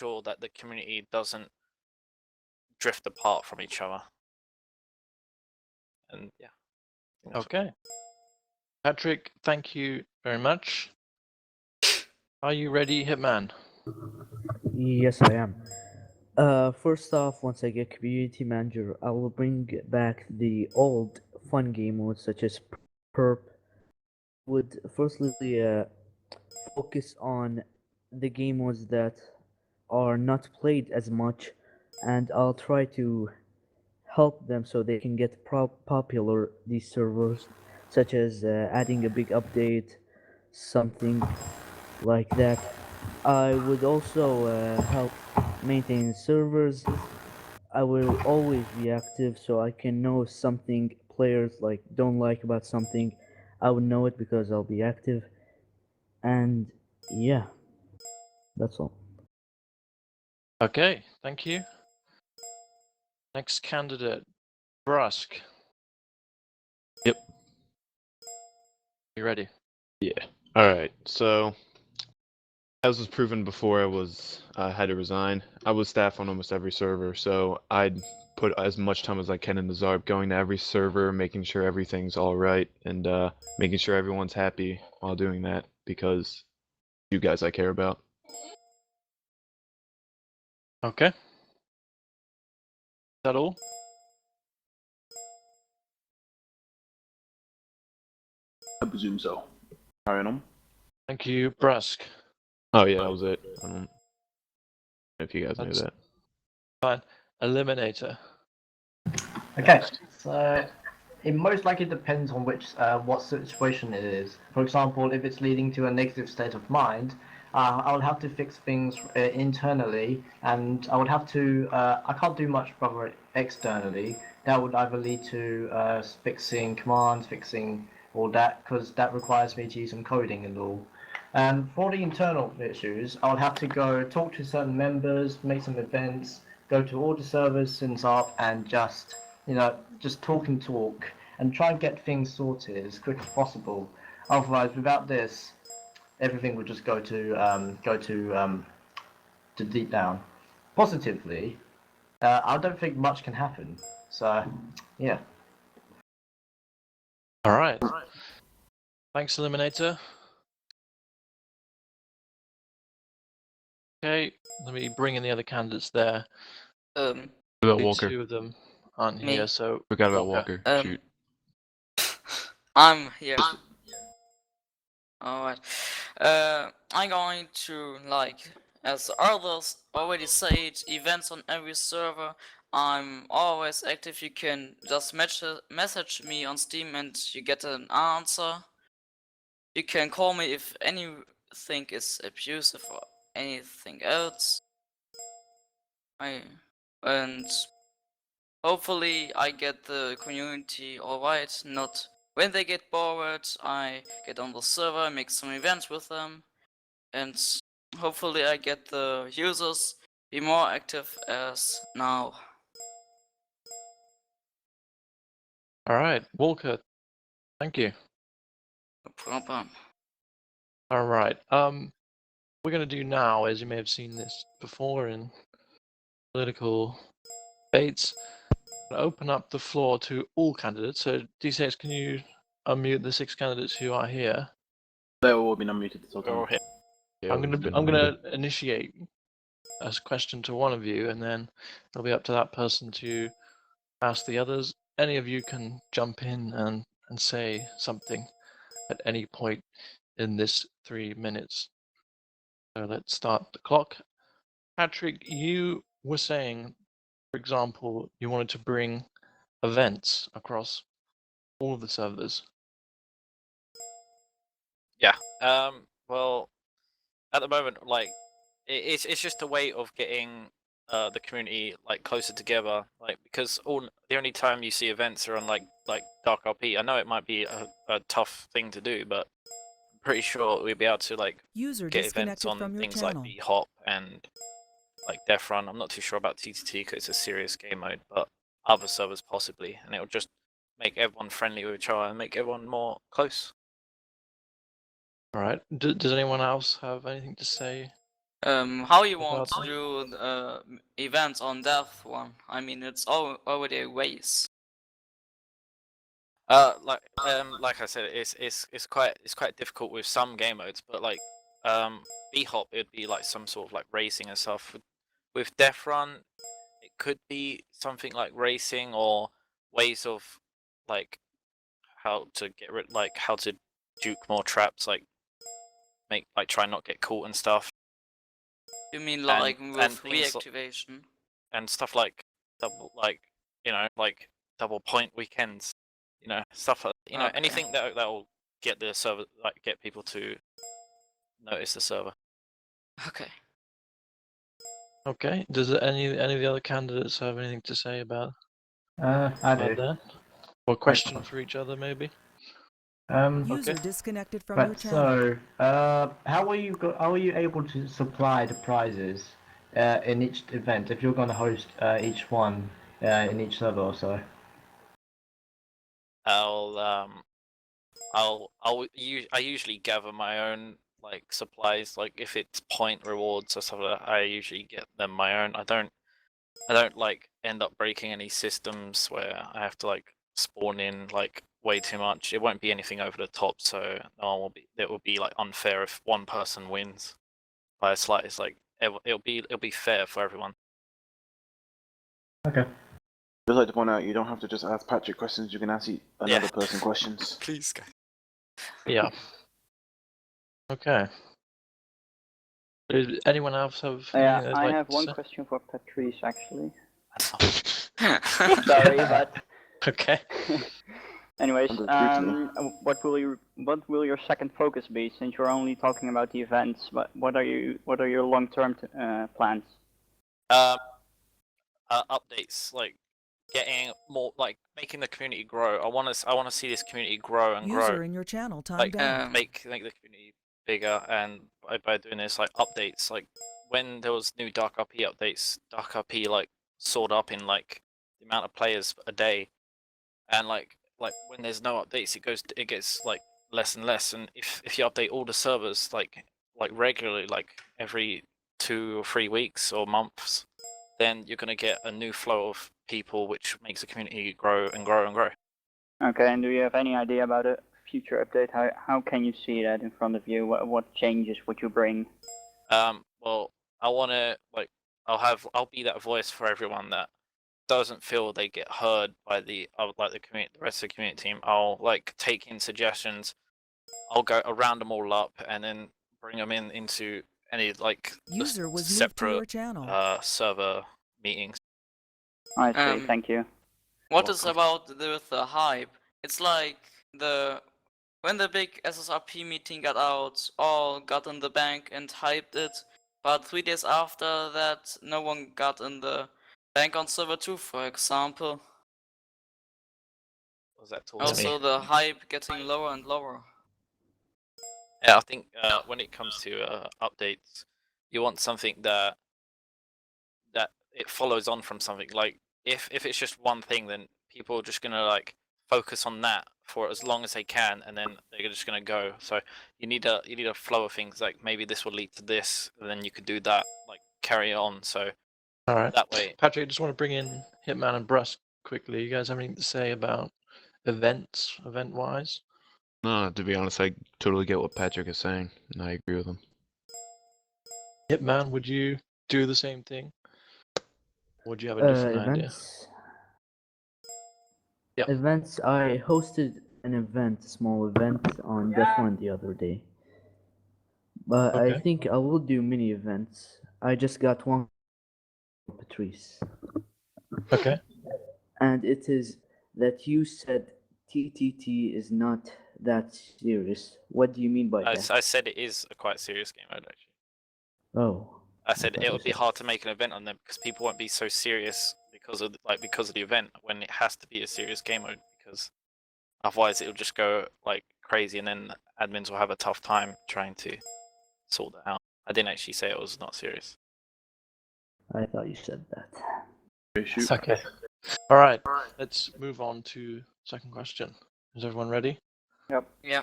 sure that the community doesn't drift apart from each other. And yeah. Okay. Patrick, thank you very much. Are you ready, Hitman? Yes, I am. First off, once I get community manager, I will bring back the old fun game modes such as perp. Would firstly focus on the game modes that are not played as much, and I'll try to help them so they can get popular these servers, such as adding a big update, something like that. I would also help maintain servers. I will always be active so I can know something players like don't like about something. I would know it because I'll be active. And yeah, that's all. Okay, thank you. Next candidate, Brusk. Yep. You ready? Yeah. All right. So, as was proven before, I had to resign. I was staff on almost every server, so I'd put as much time as I can in the ZARP, going to every server, making sure everything's all right, and making sure everyone's happy while doing that, because you guys I care about. Okay. Is that all? I presume so. Carrying on. Thank you, Brusk. Oh yeah, that was it. I don't know if you guys knew That's that. fine. Eliminator. Okay, so it most likely depends on what situation it is. For example, if it's leading to a negative state of mind, I would have to fix things internally, and I would have to. I can't do much probably externally. That would either lead to fixing commands, fixing all that, because that requires me to use some coding and all. For the internal issues, I would have to go talk to certain members, make some events, go to all the servers in ZARP, and just talk and try and get things sorted as quick as possible. Otherwise, without this, everything would just go to deep down. Positively, I don't think much can happen. So, yeah. All right. Thanks, Eliminator. Okay, let me bring in the other candidates there. What about The Walker? two of them aren't Me. here, so Forgot about Walker. Shoot. I'm here. Alright. I'm going to, as others already said, events on every server. I'm always active. You can just message me on Steam and you get an answer. You can call me if anything is abusive or anything else. And hopefully I get the community alright, not when they get bored, I get on the server, make some events with them, and hopefully I get the users be more active as now. Alright, Walker, thank you. No problem. Alright, what we're gonna do now, as you may have seen this before in political debates, open up the floor to all candidates. So D6, can you unmute the 6 candidates who are here? They've all been unmuted this whole We're all time. here. Yeah, I'm gonna initiate a question to one of you, and then it'll be up to that person to ask the others. Any of you can jump in and say something at any point in this 3 minutes. So let's start the clock. Patrick, you were saying, for example, you wanted to bring events across all of the servers. Yeah. Well, at the moment, it's just a way of getting the community closer together. Because the only time you see events are on like Dark RP. I know it might be a tough thing to do, but I'm pretty sure we'll be able to get events on things like B-Hop and Death Run. I'm not too sure about TTT because it's a serious game mode, but other servers possibly, and it'll just make everyone friendly with each other and make everyone more close. All right. Does anyone else have anything to say How you want About to do events on Death One? I mean, it's already a waste. Like I said, it's quite difficult with some game modes, but like B-Hop, it'd be like some sort of like racing and stuff. With Death Run, it could be something like racing or ways of like how to get rid, like how to juke more traps, like try not get caught and stuff. You mean And- like and with things reactivation? And stuff like double point weekends, stuff like Okay. anything that'll get the server, like get people to notice the server. Okay. Okay. Does any of the other candidates have anything to say about I do. that? Or question for each other, maybe? User Okay. disconnected from your But channel. so, how are you able to supply the prizes in each event if you're going to host each one in each server or so? I usually gather my own like supplies, like if it's point rewards or stuff like that, I usually get them my own. I don't like end up breaking any systems where I have to like spawn in like way too much. It won't be anything over the top, so it will be like unfair if one person wins by a slight. It's like it'll be fair for everyone. Okay. Just like to point out, you don't have to just ask Patrick questions. You can ask another person questions. Please, guys. Yeah. Okay. Does anyone else have? Yeah, anything they'd I like have to one say? question for Patrice actually. Sorry, but Okay. anyways, Under scrutiny. what will your second focus be? Since you're only talking about the events, what are your long-term plans? Updates, like getting more, like making the community grow. I want to see this community grow and User grow. in your channel timed Like out. make the community bigger, and by doing this, like updates, like when there was new Dark RP updates, Dark RP like soared up in like the amount of players a day, and like when there's no updates, it gets like less and less. And if you update all the servers like regularly, like every 2 or 3 weeks or months, then you're gonna get a new flow of people, which makes the community grow and grow and grow. Okay, and do you have any idea about a future update? How can you see that in front of you? What changes would you bring? Well, I want to I'll be that voice for everyone that doesn't feel they get heard by the rest of the community team. I'll like take in suggestions. I'll go round them all up and then bring them into any like User was moved to your separate channel. server meetings. I see. Thank you. What is about with the hype? It's like when the big SSRP meeting got out, all got in the bank and hyped it, but 3 days after that, no one got in the bank on server 2, for example. Was that towards me? Also, the hype getting lower and lower. Yeah, I think when it comes to updates, you want something that it follows on from something. Like if it's just one thing, then people are just gonna like focus on that for as long as they can, and then they're just gonna go. So you need a flow of things. Like maybe this will lead to this, and then you could do that. Like carry on. So All right. that way. Patrick, I just want to bring in Hitman and Brust quickly. You guys have anything to say about event-wise? No, to be honest, I totally get what Patrick is saying, and I agree with him. Hitman, would you do the same thing? Or would you have a different idea? Events. Yep. Events. I hosted an event, a small event on Death Run the other day. But I Okay. think I will do mini events. I just got one from Patrice. Okay. And it is that you said TTT is not that serious. What do you mean by that? I said it is a quite serious game mode actually. Oh. I said thought it you would be said- hard to make an event on them because people won't be so serious because of the event when it has to be a serious game mode, because otherwise it'll just go like crazy and then admins will have a tough time trying to sort that out. I didn't actually say it was not serious. I thought you said that. Okay, shoot. It's okay. All right. Let's move on to second question. Is everyone ready? Yeah.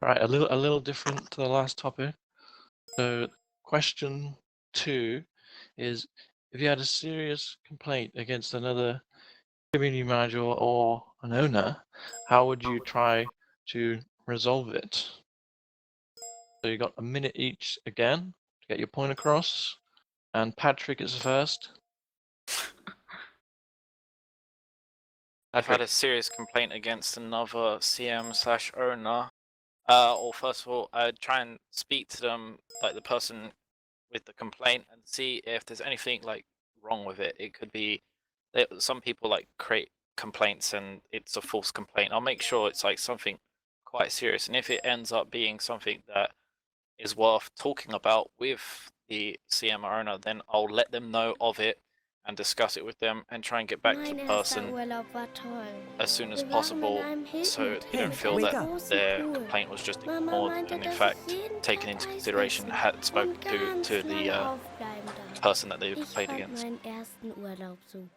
All right. A little different to the last topic. So question 2 is, if you had a serious complaint against another community manager or an owner, how would you try to resolve it? So you got a minute each again to get your point across. And Patrick is first. I've had a serious complaint against another CM/owner. Or first of all, I'd try and speak to them, like the person with the complaint, and see if there's anything like wrong with it. It could be some people like create complaints and it's a false complaint. I'll make sure it's like something quite serious, and if it ends up being something that is worth talking about with the CM owner, then I'll let them know of it and discuss it with them and try and get back to the person as soon as possible, so they don't feel wake that up. their complaint was just ignored and in fact taken into consideration, had spoken to the person that they played against.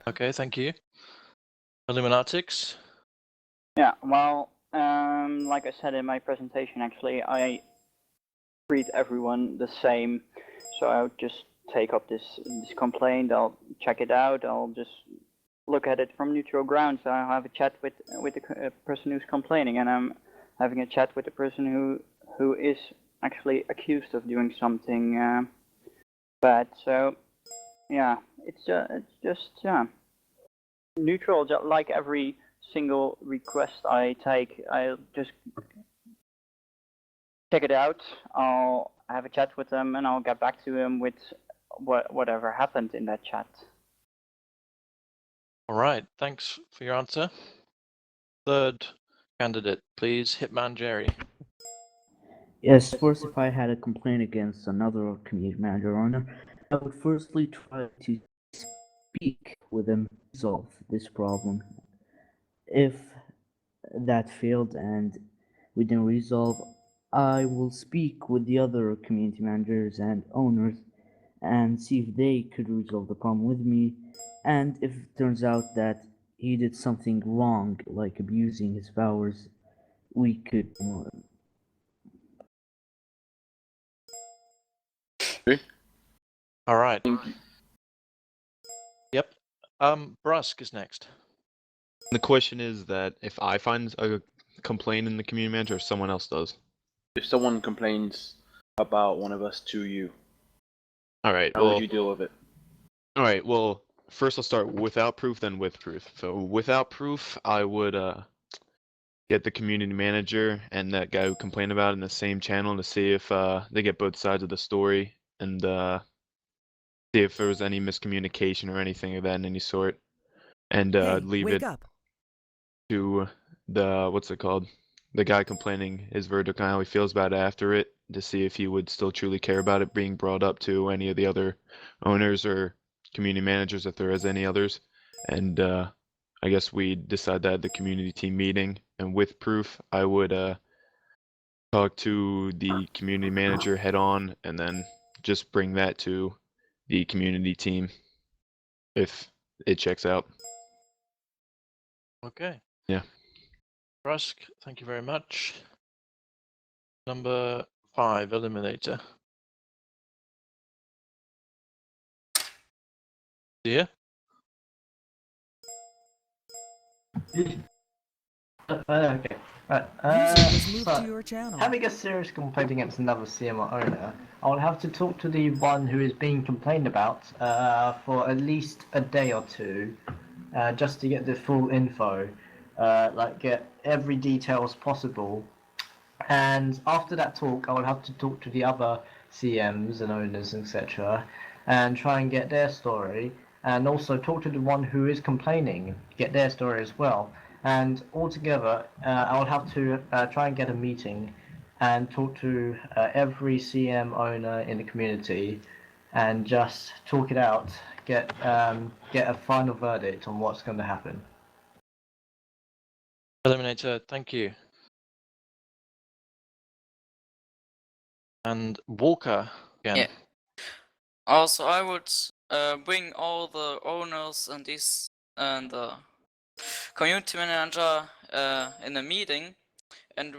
Okay, thank you. Illuminatix. Yeah, well, like I said in my presentation, actually, I treat everyone the same. So I'll just take up this complaint. I'll check it out. I'll just look at it from neutral ground. So I'll have a chat with the person who's complaining, and I'm having a chat with the person who is actually accused of doing something bad. So yeah, it's just neutral. Just like every single request I take, I'll just check it out. I'll have a chat with them, and I'll get back to them with whatever happened in that chat. All right, thanks for your answer. Third candidate, please, Hitman Jerry. Yes, first, if I had a complaint against another community manager or owner, I would firstly try to speak with them to resolve this problem. If that failed and we didn't resolve, I will speak with the other community managers and owners and see if they could resolve the problem with me. And if it turns out that he did something wrong, like abusing his powers, we could All right. Yep. Brusk is next. The question is that if I find a complaint in the community manager, or someone else does. If someone complains about one of us to you, All right. how Well, would you deal with it? all right. Well, first I'll start without proof, then with proof. So without proof, I would get the community manager and that guy who complained about it in the same channel to see if they get both sides of the story and see if there was any miscommunication or anything of that in any sort, and Hey, leave wake it up. to the what's it called, the guy complaining, his verdict on how he feels about it after it, to see if he would still truly care about it being brought up to any of the other owners or community managers if there is any others. And I guess we decide that at the community team meeting, and with proof I would talk to the community manager head on and then just bring that to the community team if it checks out. Okay. Yeah. Brusk, thank you very much. Number 5, Eliminator. Yeah. Okay. Right. User was moved So, to your channel. having a serious complaint against another CMO owner, I'll have to talk to the one who is being complained about for at least a day or two, just to get the full info, like get every details possible. And after that talk, I will have to talk to the other CMs and owners, etc., and try and get their story, and also talk to the one who is complaining, get their story as well. And altogether, I'll have to try and get a meeting and talk to every CM owner in the community and just talk it out, get a final verdict on what's going to happen. Eliminator, thank you. And Walker again. Yeah. Also, I would bring all the owners and the community manager in a meeting, and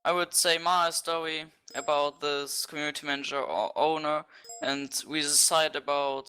I would say my story about this community manager or owner, and we decide about